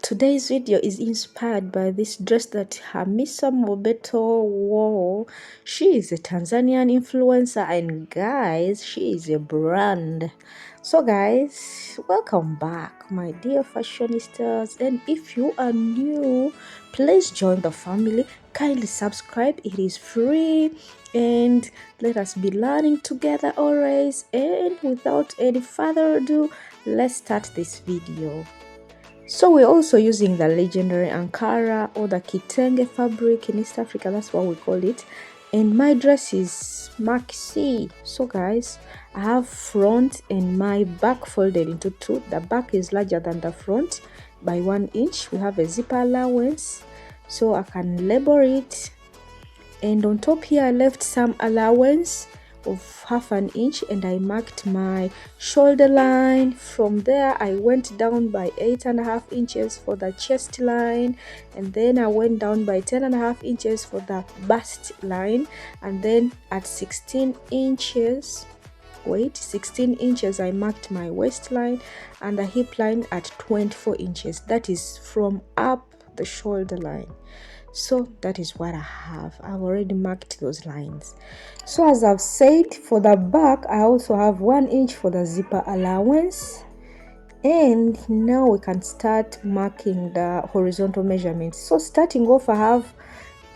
Today's video is inspired by this dress that Hamisa Mobeto wore. She is a Tanzanian influencer, and guys, she is a brand. So guys, welcome back my dear fashionistas, and if you are new, please join the family. Kindly subscribe, it is free, and let us be learning together always. And without any further ado, let's start this video. So we're also using the legendary Ankara or the Kitenge fabric in East Africa, that's what we call it. And my dress is maxi. So guys, I have front and my back folded into two. The back is larger than the front by 1 inch. We have a zipper allowance, so I can label it. And on top here I left some allowance of 1/2 inch, and I marked my shoulder line. From there I went down by 8.5 inches for the chest line, and then I went down by 10.5 inches for the bust line, and then at 16 inches I marked my waistline and the hip line at 24 inches. That is from up the shoulder line. So that is what I have. I've already marked those lines. So as I've said, for the back I also have 1 inch for the zipper allowance, and now we can start marking the horizontal measurements. So starting off, I have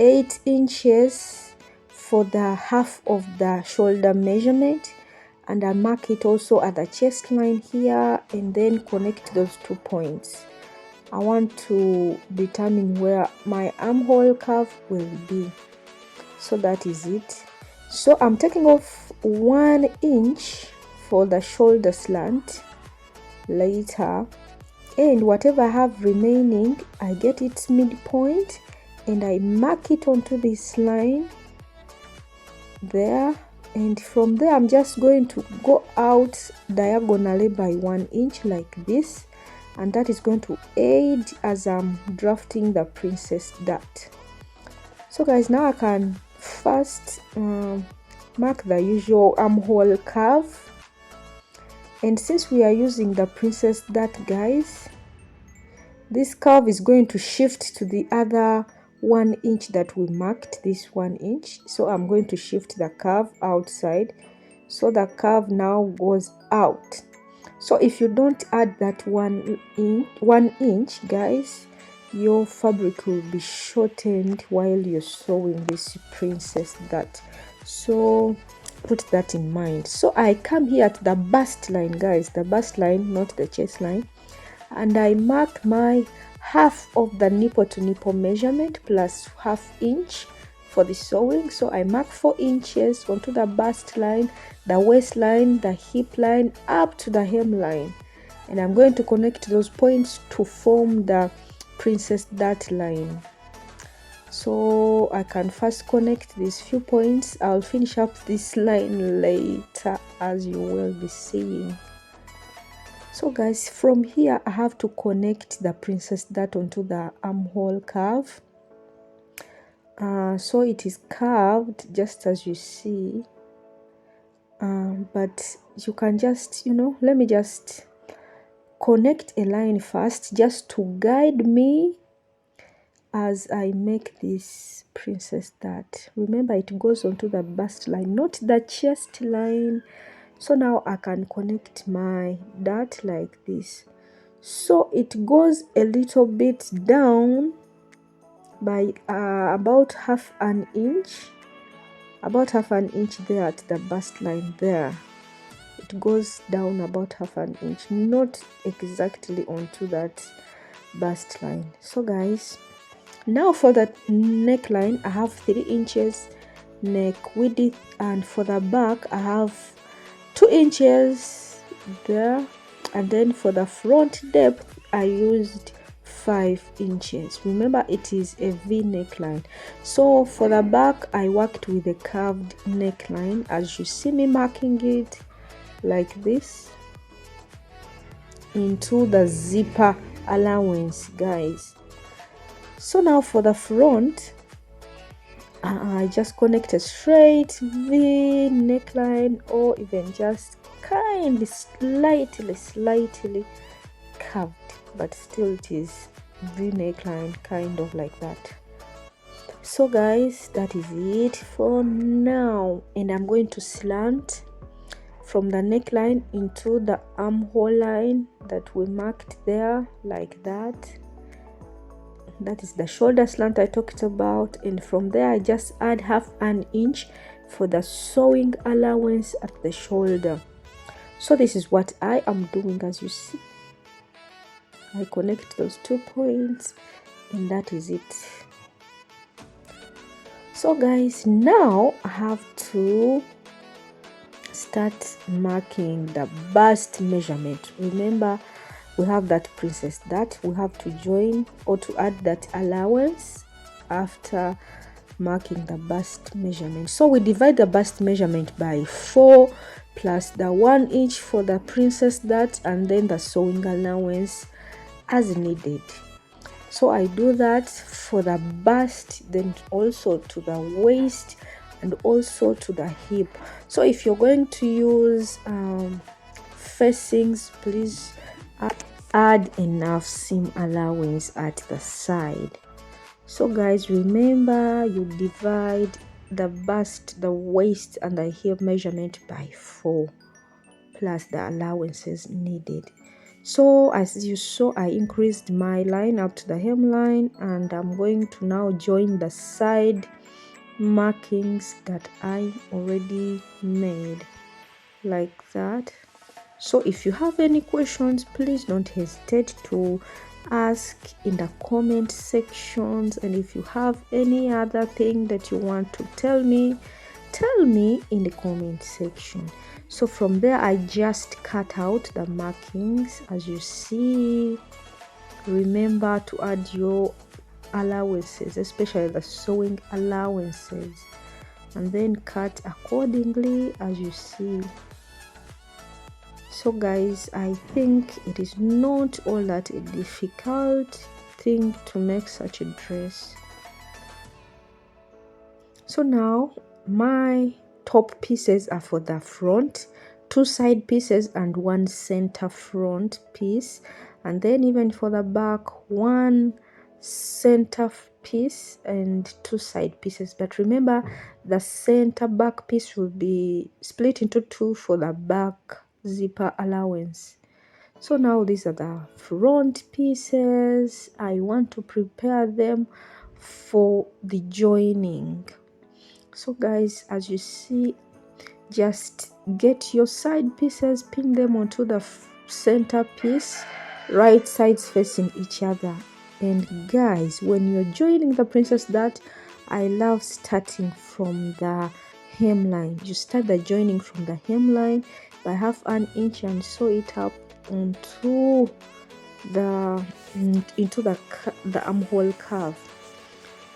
8 inches for the half of the shoulder measurement, and I mark it also at the chest line here, and then connect those 2 points. I want to determine where my armhole curve will be. So that is it. So I'm taking off 1 inch for the shoulder slant later, and whatever I have remaining, I get its midpoint and I mark it onto this line there, and from there I'm just going to go out diagonally by 1 inch like this, and that is going to aid as I'm drafting the princess dart. So guys, now I can first mark the usual armhole curve, and since we are using the princess dart, guys, this curve is going to shift to the other 1 inch that we marked, this 1 inch. So I'm going to shift the curve outside, so the curve now goes out. So if you don't add that 1 inch, guys, your fabric will be shortened while you're sewing this princess dart. So put that in mind. So I come here at the bust line, guys, the bust line, not the chest line, and I mark my half of the nipple to nipple measurement plus 1/2 inch for the sewing. So I mark 4 inches onto the bust line, the waistline, the hip line, up to the hemline, and I'm going to connect those points to form the princess dart line. So I can first connect these few points. I'll finish up this line later, as you will be seeing. So guys, from here I have to connect the princess dart onto the armhole curve. So it is curved just as you see, but you can just, let me just connect a line first just to guide me as I make this princess dart. Remember, it goes onto the bust line, not the chest line. So now I can connect my dart like this. So it goes a little bit down by about 1/2 inch, about 1/2 inch there at the bust line there. It goes down about 1/2 inch, not exactly onto that bust line. So guys, now for the neckline I have 3 inches neck width, and for the back I have 2 inches there, and then for the front depth I used 5 inches. Remember, it is a V neckline. So for the back I worked with a curved neckline, as you see me marking it like this into the zipper allowance, guys. So now for the front, I just connect a straight V neckline, or even just kind of slightly curved, but still it is V neckline, kind of like that. So guys, that is it for now, and I'm going to slant from the neckline into the armhole line that we marked there, like that. That is the shoulder slant I talked about, and from there I just add half an inch for the sewing allowance at the shoulder. So this is what I am doing. As you see, I connect those 2 points, and that is it. So guys, now I have to start marking the bust measurement. Remember, we have that princess that we have to join or to add that allowance after marking the bust measurement. So we divide the bust measurement by 4 plus the 1 inch for the princess that, and then the sewing allowance as needed. So I do that for the bust, then also to the waist, and also to the hip. So if you're going to use facings, please add enough seam allowance at the side. So guys, remember, you divide the bust, the waist, and the hip measurement by 4 plus the allowances needed. So as you saw, I increased my line up to the hemline, and I'm going to now join the side markings that I already made, like that. So if you have any questions, please don't hesitate to ask in the comment sections, and if you have any other thing that you want to tell me in the comment section. So from there I just cut out the markings. As you see, remember to add your allowances, especially the sewing allowances, and then cut accordingly as you see. So guys, I think it is not all that a difficult thing to make such a dress. So now my top pieces are for the front, 2 side pieces and 1 center front piece, and then even for the back, 1 center piece and 2 side pieces. But remember, the center back piece will be split into 2 for the back zipper allowance. So now these are the front pieces. I want to prepare them for the joining. So guys, as you see, just get your side pieces, pin them onto the center piece, right sides facing each other. And guys, when you're joining the princess that, I love starting from the hemline. You start the joining from the hemline by half an inch and sew it up onto into the armhole curve.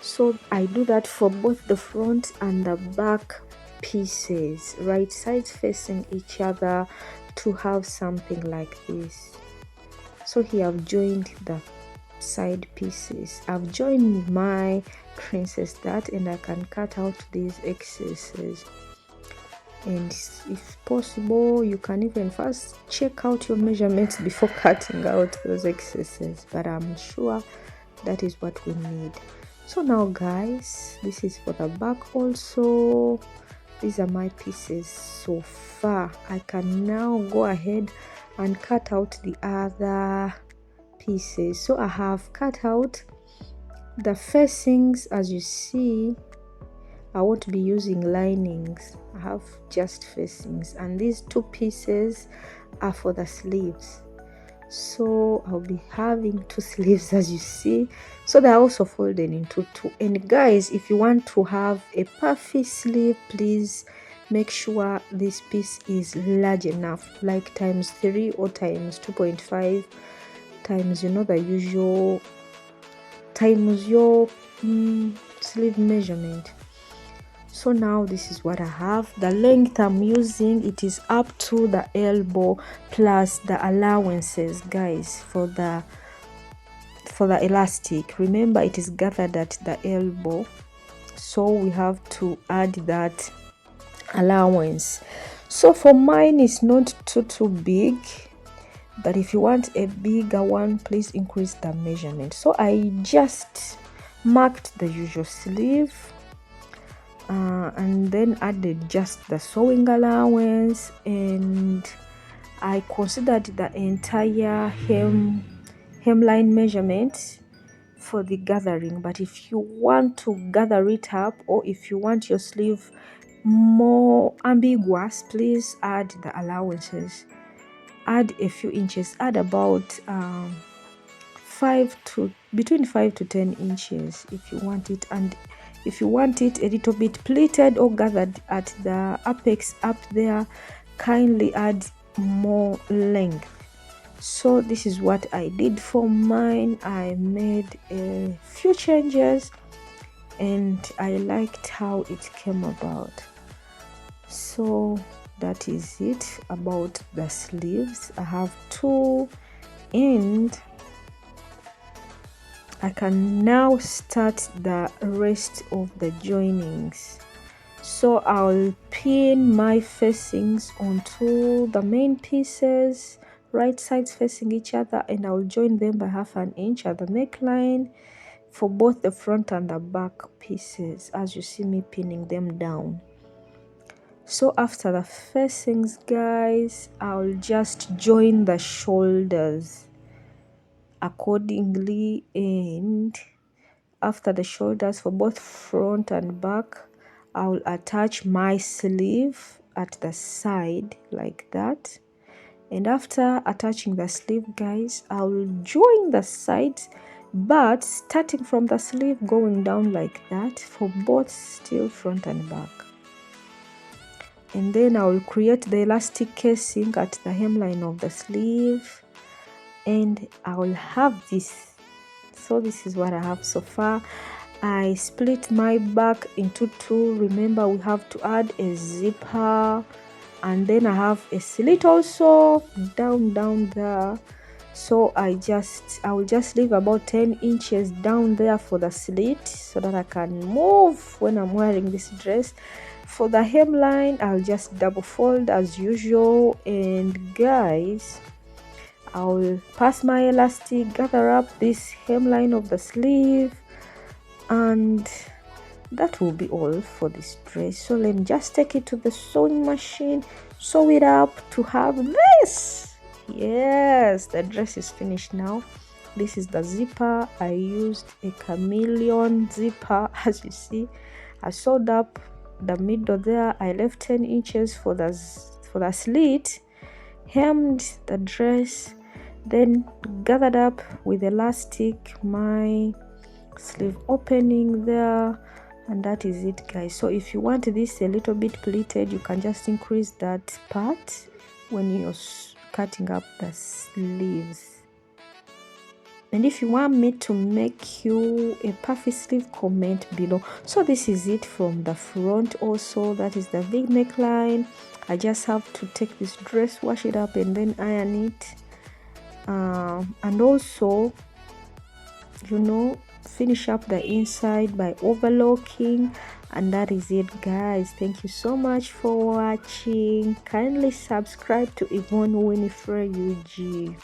So I do that for both the front and the back pieces, right sides facing each other, to have something like this. So here I've joined the side pieces. I've joined my princess that, and I can cut out these excesses. And if possible, you can even first check out your measurements before cutting out those excesses, but I'm sure that is what we need. So now guys, this is for the back also. These are my pieces so far. I can now go ahead and cut out the other pieces. So I have cut out the facings. As you see, I won't be using linings. I have just facings, and these 2 pieces are for the sleeves. So I'll be having 2 sleeves, as you see. So they're also folded into 2. And guys, if you want to have a puffy sleeve, please make sure this piece is large enough, like times 3 or times 2.5 times, the usual, times your sleeve measurement. So now this is what I have. The length I'm using, it is up to the elbow plus the allowances, guys, for the elastic. Remember, it is gathered at the elbow, so we have to add that allowance. So for mine, it's not too big, but if you want a bigger one, please increase the measurement. So I just marked the usual sleeve and then added just the sewing allowance, and I considered the entire hemline measurement for the gathering. But if you want to gather it up, or if you want your sleeve more ambiguous, please add the allowances. Add a few inches, add about between 5 to 10 inches if you want it. And if you want it a little bit pleated or gathered at the apex up there, kindly add more length. So this is what I did for mine. I made a few changes and I liked how it came about. So that is it about the sleeves. I have two, and I can now start the rest of the joinings. So I'll pin my facings onto the main pieces, right sides facing each other, and I'll join them by 1/2 inch at the neckline for both the front and the back pieces, as you see me pinning them down. So after the facings, guys, I'll just join the shoulders accordingly, and after the shoulders for both front and back, I'll attach my sleeve at the side like that. And after attaching the sleeve, guys, I'll join the sides, but starting from the sleeve going down like that for both still front and back. And then I will create the elastic casing at the hemline of the sleeve, and I will have this. So this is what I have so far. I split my back into two. Remember, we have to add a zipper, and then I have a slit also down there. So I will just leave about 10 inches down there for the slit so that I can move when I'm wearing this dress. For the hemline, I'll just double fold as usual, and guys, I'll pass my elastic, gather up this hemline of the sleeve, and that will be all for this dress. So let me just take it to the sewing machine, sew it up to have this. Yes, the dress is finished now. This is the zipper. I used a chameleon zipper. As you see, I sewed up the middle there. I left 10 inches for the slit, hemmed the dress, then gathered up with elastic my sleeve opening there, and that is it, guys. So if you want this a little bit pleated, you can just increase that part when you're cutting up the sleeves. And if you want me to make you a puffy sleeve, comment below. So this is it from the front also. That is the V neckline. I just have to take this dress, wash it up, and then iron it, and also, you know, finish up the inside by overlocking. And that is it, guys. Thank you so much for watching. Kindly subscribe to Yvonne Winifred UG.